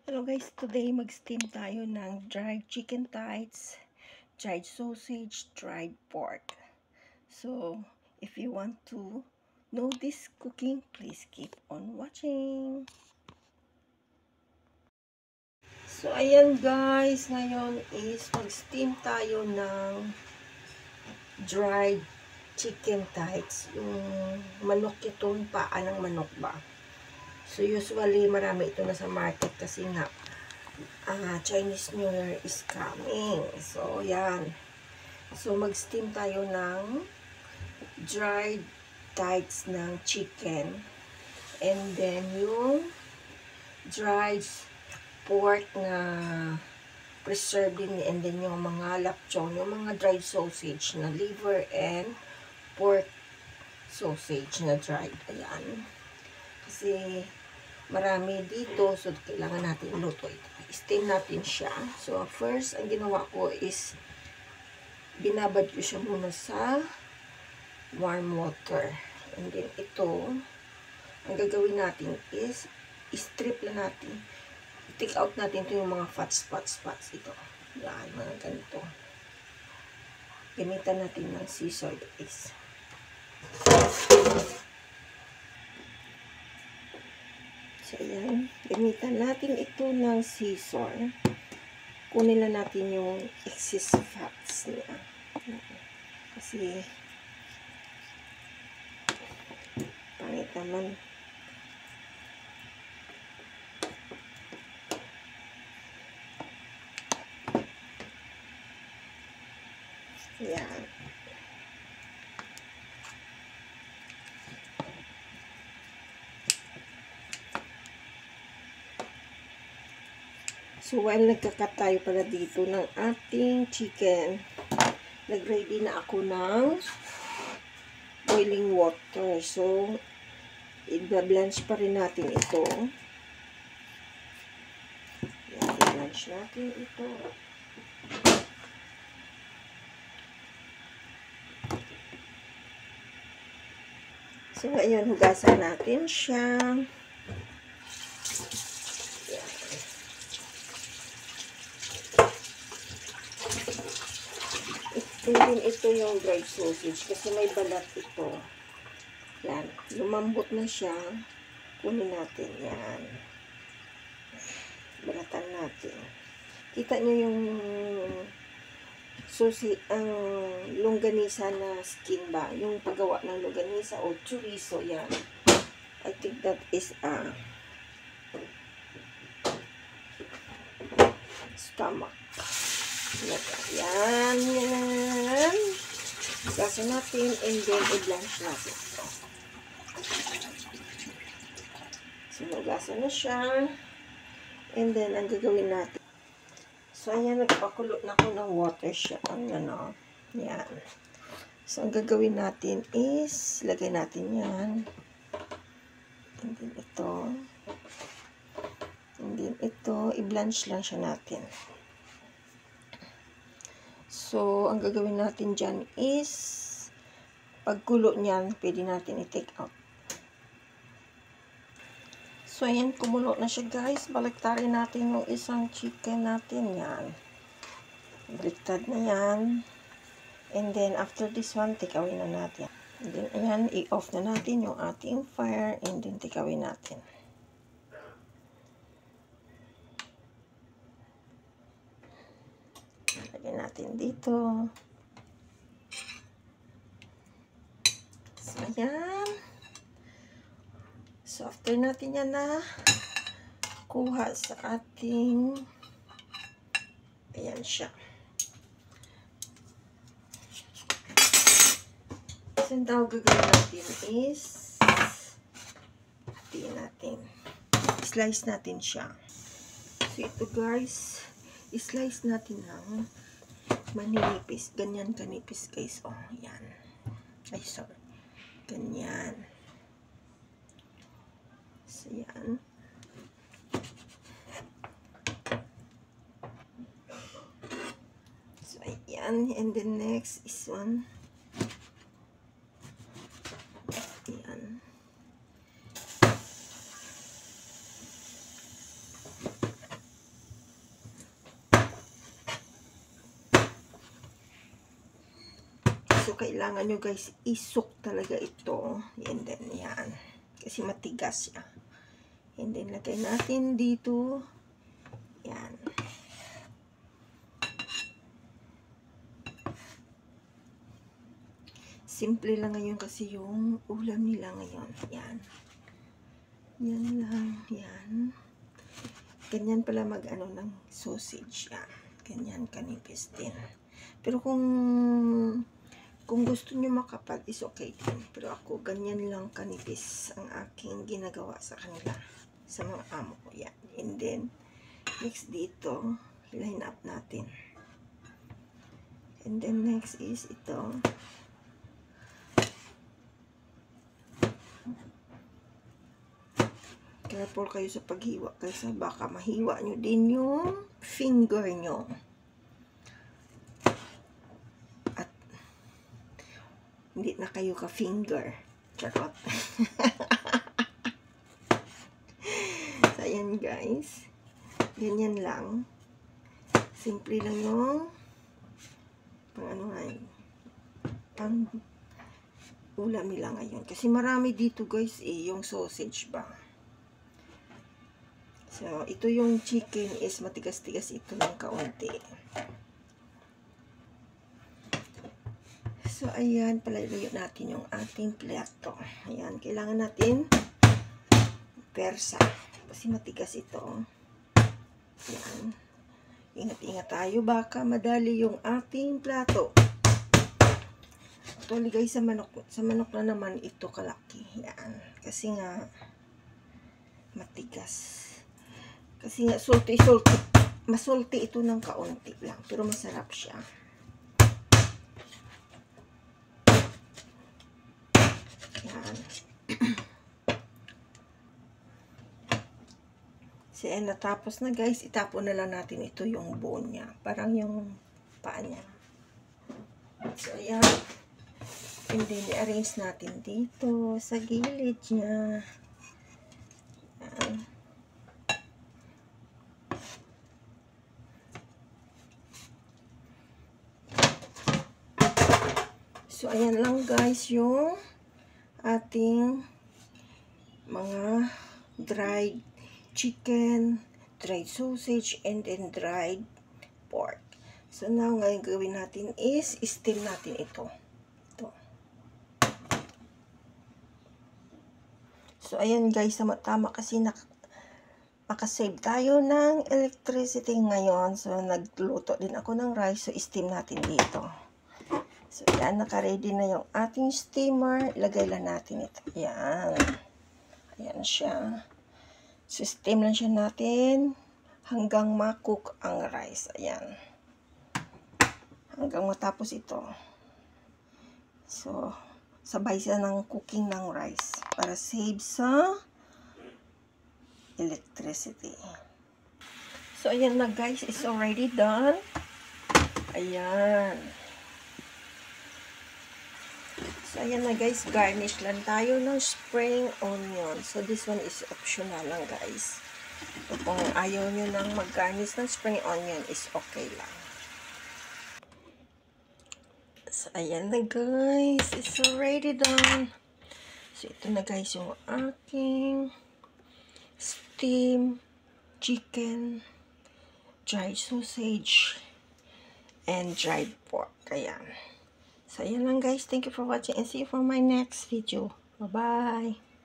Hello guys, today mag-steam tayo ng dried chicken thighs, dried sausage, dried pork. So, if you want to know this cooking, please keep on watching. So, ayan guys, ngayon is mag-steam tayo ng dried chicken thighs. Yung manok ito, yung paa ng manok ba? So, usually marami ito na sa market kasi nga Chinese New Year is coming. So, yan. So, mag-steam tayo ng dried thighs ng chicken. And then, yung dried pork na preserved din. And then, yung mga lapchon, yung mga dried sausage na liver and pork sausage na dried. Ayan. Kasi, marami dito. So, kailangan natin luto ito. Steam natin siya. So, first, ang ginawa ko is binabad ko siya muna sa warm water. And then, ito, ang gagawin natin is strip lang natin. Take out natin ito yung mga spots ito. Yan, mga ganito. Gamitan natin ng scissor guys. So, yan. Gamitan natin ito ng scissor. Kunin na natin yung excess fats niya. Kasi, pangit naman. Yan. So, while nagkakat tayo pala dito ng ating chicken, nag-ready na ako ng boiling water. So, i-blanch pa rin natin ito. Yan, i-blanch natin ito. So, ngayon, hugasan natin siya. And ito yung dried sausage kasi may balat ito. Yan. Lumambot na siya. Kunin natin. Yan. Balatan natin. Kita nyo yung longganisa na skin ba? Yung paggawa ng longganisa o chorizo. Yan. I think that is stomach. Yan, yan. Gasa natin and then i-blanch natin. So, gasa na siya. And then, ang gagawin natin. So, ayan, nagpakulo na ako ng water siya. Ano, yan. So, ang gagawin natin is, lagay natin yan. And then, ito. And then, ito, i-blanch lang siya natin. So, ang gagawin natin dyan is, pagkulo niyan, pwede natin i-take out. So, ayan, kumulo na siya guys. Baliktarin natin yung isang chicken natin. Yan. Baliktad na yan. And then, after this one, take away na natin. And then, ayan, i-off na natin yung ating fire. And then, take away natin. Lagyan natin dito. So, ayan. So, after natin yan na kuha sa ating ayan siya. So, ang tawag gagawin natin is hatiin natin. Slice natin siya. So, ito guys, slice natin ng maninipis. Ganyan kanipis guys. Oh, yan. Ay, sorry. Ganyan. So, yan. So, ayan. And then next is one. Ayan. So, kailangan nyo guys, isok talaga ito. And then, yan. Kasi matigas siya. And then, lagay natin dito. Yan. Simple lang ngayon kasi yung ulam nila ngayon. Yan. Yan lang. Yan. Ganyan pala mag-ano ng sausage. Yan. Ganyan kanipis din. Pero kung gusto nyo makapal, is okay din. Pero ako, ganyan lang kanipis ang aking ginagawa sa kanila. Sa mga amo ko. Yan. And then, next dito, line up natin. And then, next is ito. Careful kayo sa paghiwa kasi baka mahiwa nyo din yung finger nyo. At hindi na kayo ka-finger. Charot. So, ayan guys. Ganyan lang. Simple lang yung pang ulam nila ngayon. Kasi marami dito guys yung sausage ba. So, ito yung chicken is matigas-tigas ito ng kaunti. So, ayan, palalayo natin yung ating plato. Ayan, kailangan natin persa. Kasi matigas ito. Ayan. Ingat-ingat tayo, baka madali yung ating plato. Actually guys, sa manok na naman ito kalaki. Ayan. Kasi nga, matigas. Kasi nga, masulti ito ng kaunti lang. Pero masarap siya. Yan. So, natapos na guys. Itapon na lang natin ito yung bone niya. Parang yung paa niya. So, ayan. And then, i-arrange natin dito sa gilid niya. Yan. So, ayan lang guys yung ating mga dried chicken, dried sausage, and then dried pork. So, now, ngayon gawin natin is steam natin ito. So, ayan guys, tama kasi makasave tayo ng electricity ngayon. So, nagluto din ako ng rice. So, steam natin dito. So, yan, naka-ready na yung ating steamer. Ilagay lang natin ito. Yan. Ayan siya. So, steam lang siya natin hanggang ma-cook ang rice. Ayan. Hanggang matapos ito. So, sabay siya ng cooking ng rice para save sa electricity. So, ayan na guys. It's already done. Ayan. So, ayan na guys, garnish lang tayo ng spring onion. So, this one is optional lang guys. So, kung ayaw nyo nang mag-garnish ng spring onion, is okay lang. So, ayan na guys, it's already done. So, ito na guys yung aking steam chicken, dried sausage, and dried pork. Ayan. So, ayan lang guys. Thank you for watching and see you for my next video. Bye-bye.